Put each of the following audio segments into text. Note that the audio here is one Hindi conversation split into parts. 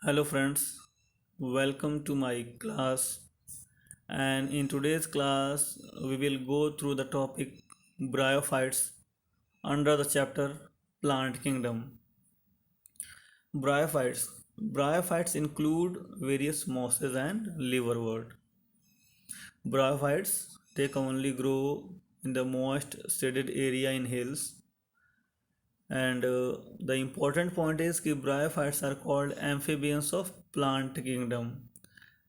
Hello friends, welcome to my class. And in today's class, we will go through the topic bryophytes under the chapter Plant Kingdom. Bryophytes. Bryophytes include various mosses and liverwort. Bryophytes they commonly grow in the moist shaded area in hills. And the important point is that bryophytes are called amphibians of plant kingdom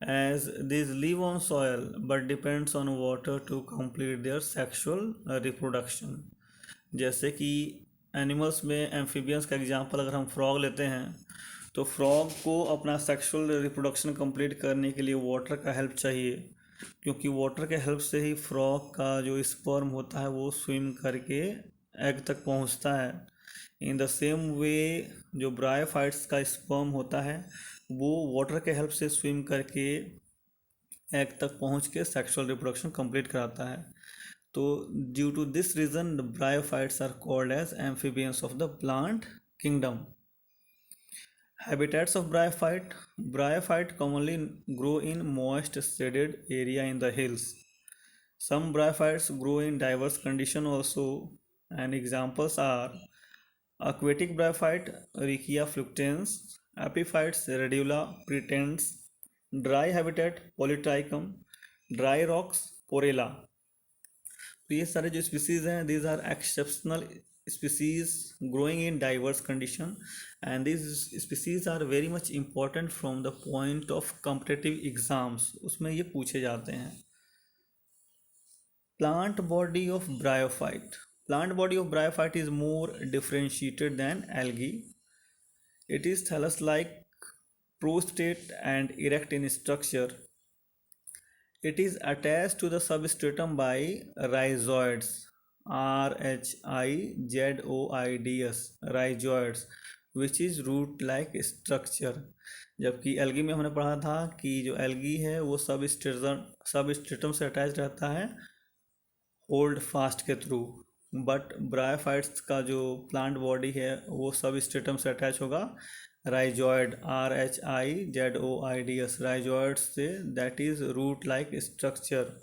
as these live on soil but depends on water to complete their sexual reproduction. जैसे कि एनिमल्स में एम्फीबियंस का एग्जांपल अगर हम फ्रॉग लेते हैं तो फ्रॉग को अपना सेक्सुअल रिप्रोडक्शन कंप्लीट करने के लिए वाटर का हेल्प चाहिए, क्योंकि वाटर के हेल्प से ही फ्रॉग का जो स्पर्म होता है वो स्विम करके एग तक पहुंचता है। इन द सेम वे जो ब्रायोफाइट्स का स्पर्म होता है वो वाटर के हेल्प से स्विम करके एग तक पहुंच के सेक्सुअल रिप्रोडक्शन कंप्लीट कराता है। तो due to this reason the bryophytes are called as amphibians of the plant kingdom. Habitats of bryophyte. Bryophyte commonly grow in moist shaded area in the hills. Some bryophytes grow in diverse conditions also, and examples are aquatic bryophyte Riccia fluctans, epiphytes Radula praetens, dry habitat Polytrichum, dry rocks Porella. तो ये सारे जो स्पीसीज हैं these are exceptional species growing in diverse condition and this species are very much important from the point of competitive exams, उसमें ये पूछे जाते हैं। Plant body of bryophyte. Plant body of bryophyte is more differentiated than algae. It is thallus-like, prostrate and erect in structure. It is attached to the substratum by rhizoids, rhizoids, rhizoids, which is root-like structure. जबकि एल्गी में हमने पढ़ा था कि जो एल्गी है वो सबस्ट्रेटम से अटैच रहता है होल्ड फास्ट के थ्रू, बट ब्रायोफाइट्स का जो प्लांट बॉडी है वो सबस्ट्रेटम से अटैच होगा राइजॉइड, rhizoids, राइजॉइड से, that is root like structure.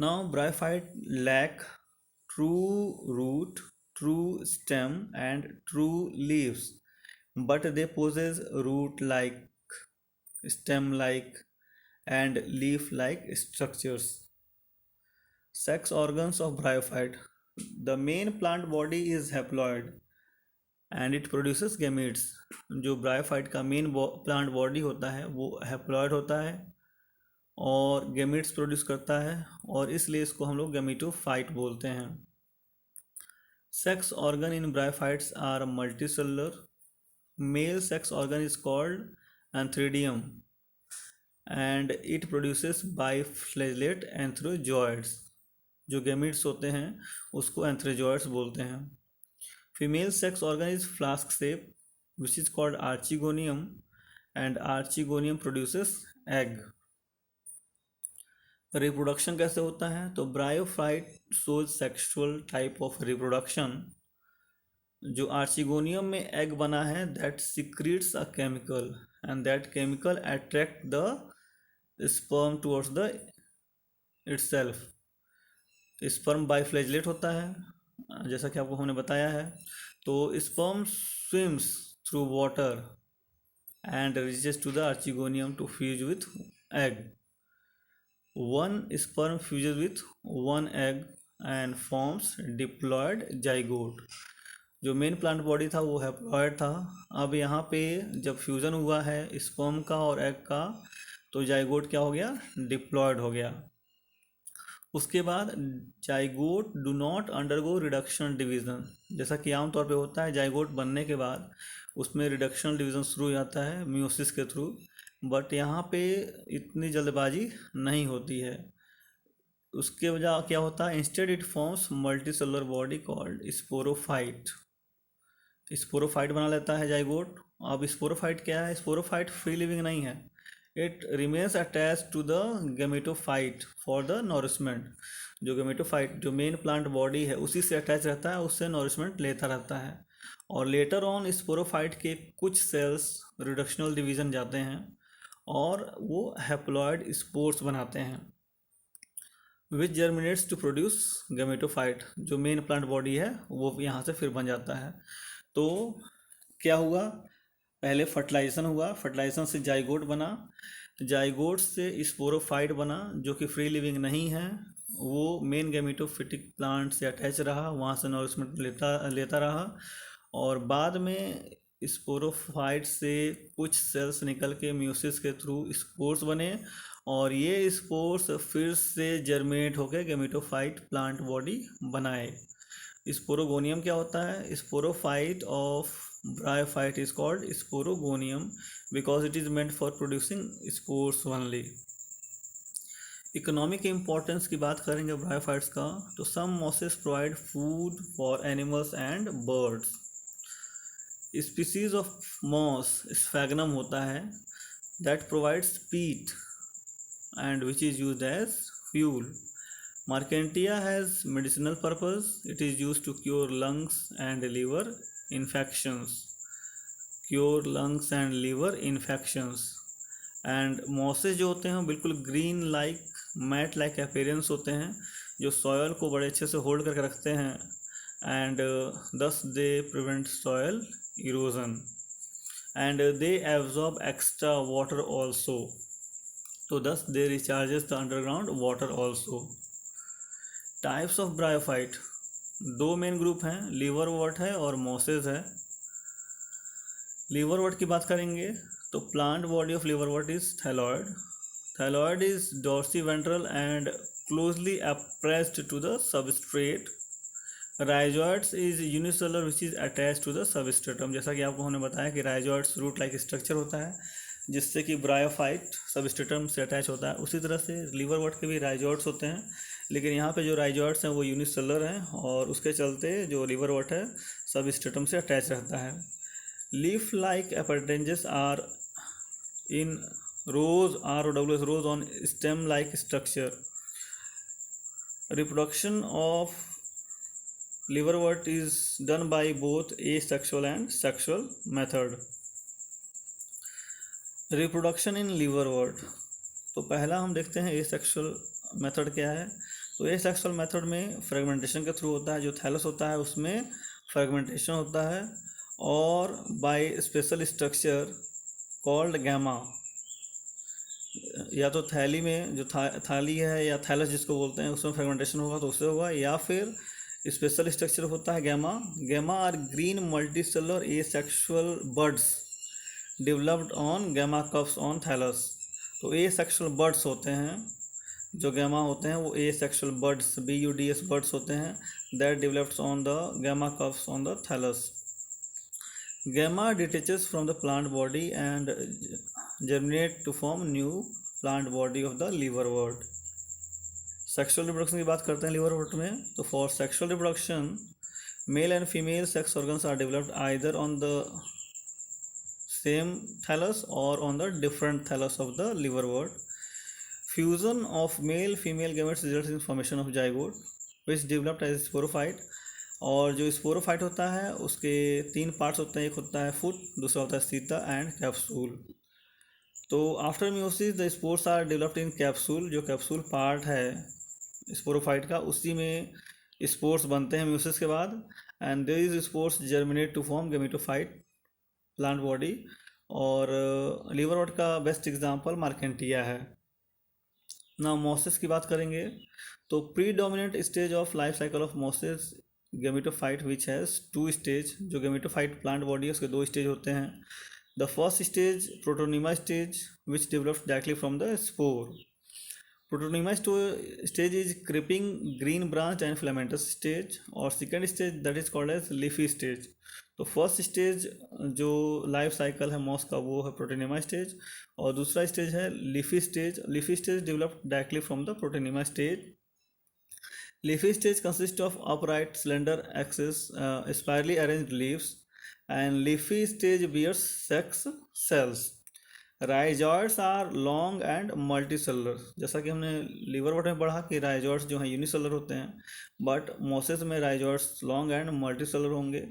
Now bryophyte lack true root, true stem and true leaves, but they possess root-like, stem-like and leaf-like structures. Sex organs of bryophyte. The main plant body is haploid and it produces gametes. जो ब्रायोफाइट का मेन प्लांट बॉडी होता है वो हैप्लॉयड होता है और गेमेट्स प्रोड्यूस करता है, और इसलिए इसको हम लोग गैमेटोफाइट बोलते हैं. Sex organ in bryophytes are multicellular. Male sex organ is called antheridium and it produces biflagellate antherozoids. जो गैमीट्स होते हैं उसको एंथ्रोजॉइड्स बोलते हैं. Female sex organ is flask shape which is called archegonium and archegonium produces egg. Reproduction कैसे होता है? तो bryophyte shows sexual type of reproduction. जो आर्चिगोनियम में एग बना है that secretes a chemical and that chemical attract the sperm towards the itself. Sperm biflagellate होता है जैसा कि आपको हमने बताया है. तो sperm swims through water and reaches to the archegonium to fuse with egg. One sperm fuses with one egg and forms diploid zygote. जो मेन प्लांट बॉडी था वो हैप्लॉयड था. अब यहाँ पे जब फ्यूज़न हुआ है स्पर्म का और एग का तो जाइगोट क्या हो गया? डिप्लॉयड हो गया. उसके बाद zygote do not undergo reduction division. जैसा कि आमतौर पे होता है जाइगोट बनने के बाद उसमें रिडक्शन डिवीज़न शुरू हो जाता है म्यूसिस के थ्रू, बट यहाँ पे इतनी जल्दबाजी नहीं होती है. उसके वजह क्या होता है? Instead it forms multi cellular body called sporophyte. Sporophyte बना लेता है जाइगोट. अब स्पोरोफाइट क्या है? स्पोरोफाइट फ्री लिविंग नहीं है. It remains attach to the gametophyte for the nourishment. जो गेमेटोफाइट जो मेन प्लांट बॉडी है उसी से अटैच रहता है, उससे नॉरिशमेंट लेता रहता है. और लेटर ऑन स्पोरोफाइट के कुछ सेल्स रिडक्शनल डिवीज़न जाते हैं और वो हैप्लॉयड स्पोर्स बनाते हैं विच जर्मिनेट्स टू प्रोड्यूस गैमेटोफाइट। जो मेन प्लांट बॉडी है वो यहाँ से फिर बन जाता है। तो क्या हुआ, पहले फर्टिलाइजेशन हुआ, फर्टिलाइजेशन से जाइगोट बना, जाइगोट से स्पोरोफाइट बना जो कि फ्री लिविंग नहीं है, वो मेन गैमेटोफिटिक प्लांट से अटैच रहा, वहाँ से नॉरिशमेंट लेता रहा और बाद में स्पोरोफाइट से कुछ सेल्स निकल के म्यूसिस के थ्रू स्पोर्स बने और ये स्पोर्स फिर से जर्मिनेट होकर गैमेटोफाइट प्लांट बॉडी बनाए। स्पोरोगोनियम क्या होता है, sporophyte of bryophyte is called sporogonium because it is meant for producing spores only. Economic importance की बात करेंगे ब्रायोफाइट्स का, तो some mosses provide food for animals and birds. Species of moss sphagnum होता है that provides peat and which is used as fuel. Marchantia has medicinal purpose. It is used to cure lungs and liver infections. Cure lungs and liver infections. And masses जो होते हैं बिल्कुल green like mat like appearance होते हैं जो सॉयल को बड़े अच्छे से होल्ड करके रखते हैं एंड दस they prevent soil erosion and they absorb extra water also, तो thus they recharges the underground water also. Types of bryophyte, दो मेन ग्रुप हैं, लीवरवर्ट है और मॉसेज है। लीवरवर्ट की बात करेंगे तो plant body of liverwort is thalloid. Thalloid is dorsiventral and closely appressed to the substrate. Rhizoids is unicellular which is attach to the substratum. जैसा कि आपको हमने बताया कि राइजॉइड्स रूट लाइक स्ट्रक्चर होता है जिससे कि ब्रायोफाइट सबस्ट्रेटम से अटैच होता है, उसी तरह से लीवरवर्ट के भी राइजॉइड्स होते हैं, लेकिन यहाँ पे जो राइजॉइड्स हैं वो यूनिसेलर हैं और उसके चलते जो लीवरवर्ट है सबस्ट्रेटम से अटैच रहता है। Leaf like appendages are in rows, ROWS, rows on stem like structure. Reproduction of liverwort is done by both asexual and sexual method. Reproduction in liverwort, तो पहला हम देखते हैं एसेक्सुअल मेथड क्या है। तो एसेक्सुअल मेथड में फ्रेगमेंटेशन के थ्रू होता है, जो थैलस होता है उसमें फ्रेगमेंटेशन होता है और by special structure called gemma, या तो थैली में जो थाली है या थैलस जिसको बोलते हैं उसमें फ्रेगमेंटेशन होगा तो उससे होगा, या फिर स्पेशल स्ट्रक्चर होता है gemma. Gemma are green multicellular asexual buds developed on gemma cups on thallus. तो एसेक्सुअल बड्स होते हैं जो गैमा होते हैं, वो एसेक्सुअल बड्स BUDS बड्स होते हैं that developed on the gemma cups on the thallus. Gemma detaches from the plant body and germinate to form new plant body of the liverwort. Sexual reproduction की बात करते हैं लीवरवर्ट में, तो for sexual reproduction male and female sex organs are developed either on the same thallus और on the different thallus of the liverwort. Fusion of male female gametes results in formation of zygote which developed as sporophyte. और जो स्पोरोफाइट होता है उसके 3 पार्ट्स होते हैं, एक होता है फुट, दूसरा होता है सीता एंड कैप्सूल। तो after meiosis the spores are developed in capsule, जो कैप्सूल पार्ट है स्पोरोफाइट का उसी में स्पोर्स बनते हैं म्यूसिस के बाद and these spores germinate to form gametophyte plant body. और लीवरवर्ट का बेस्ट एग्जांपल मार्केंटिया है। ना मॉसेस की बात करेंगे तो predominant stage of life cycle of mosses gametophyte which has 2 stage. जो गैमेटोफाइट प्लांट बॉडी है उसके 2 स्टेज होते हैं। The first stage protonema stage which develops directly from the spore. Protonema stage is creeping green branch and filamentous stage, और second stage that is called as leafy stage. तो फर्स्ट स्टेज जो लाइफ साइकिल है मॉस का वो है प्रोटोनिमा स्टेज, और दूसरा स्टेज है leafy stage. Leafy stage developed directly from the protonema stage. Leafy stage consist of upright cylinder axis spirally arranged leaves, and leafy stage bears sex cells. Rhizoids are long and multicellular, जैसा कि हमने लीवरवर्ट में पढ़ा कि राइजॉइड्स जो हैं यूनिसेलुलर होते हैं, बट मोसेस में राइजॉइड्स लॉन्ग एंड मल्टीसेलुलर होंगे,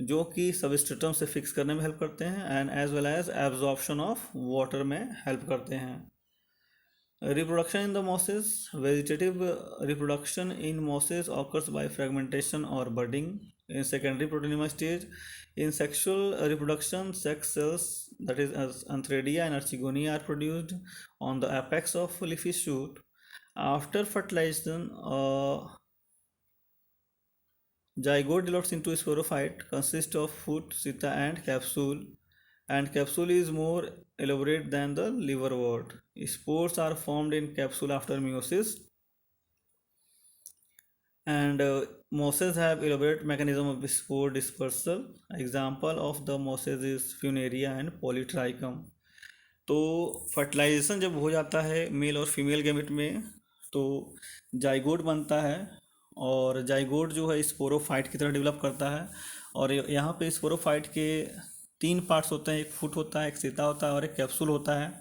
जो कि सबस्ट्रेटम से फिक्स करने में हेल्प करते हैं and as well as absorption of water में हेल्प करते हैं. Reproduction in the mosses. Vegetative reproduction in mosses occurs by fragmentation or budding in secondary proteinema stage. In sexual reproduction, sex cells, that is as Antheridia and Archegonia, are produced on the apex of leafy shoot. After fertilization, zygote develops into a sporophyte, consists of foot, seta, and capsule is more elaborate than the liverwort. Spores are formed in capsule after meiosis, and mosses have elaborate mechanism of spore dispersal. Example of the mosses is Funaria and Polytrichum. तो फर्टिलाइजेशन जब हो जाता है मेल और फीमेल गैमेट में, तो जाइगोट बनता है, और जाइगोट जो है स्पोरोफाइट की तरह डेवलप करता है. और यहाँ पे स्पोरोफाइट के 3 पार्ट्स होते हैं, एक फुट होता है, एक सीता होता है और एक कैप्सूल होता है.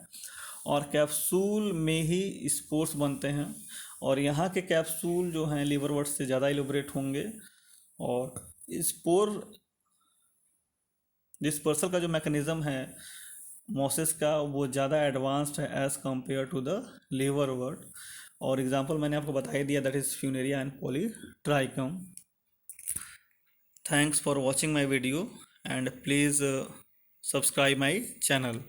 और कैप्सूल में ही स्पोर्स बनते हैं, और यहाँ के कैप्सूल जो हैं लीवरवर्ट से ज़्यादा इलोबरेट होंगे. और स्पोर डिस्पर्सल का जो मैकेनिज़्म है मोसेस का, वो ज़्यादा एडवांस्ड है एज़ कम्पेयर टू द लीवरवर्ट. और एग्जांपल मैंने आपको बता ही दिया, that is Funaria and Polytrichum. Thanks for watching my video and please subscribe my channel.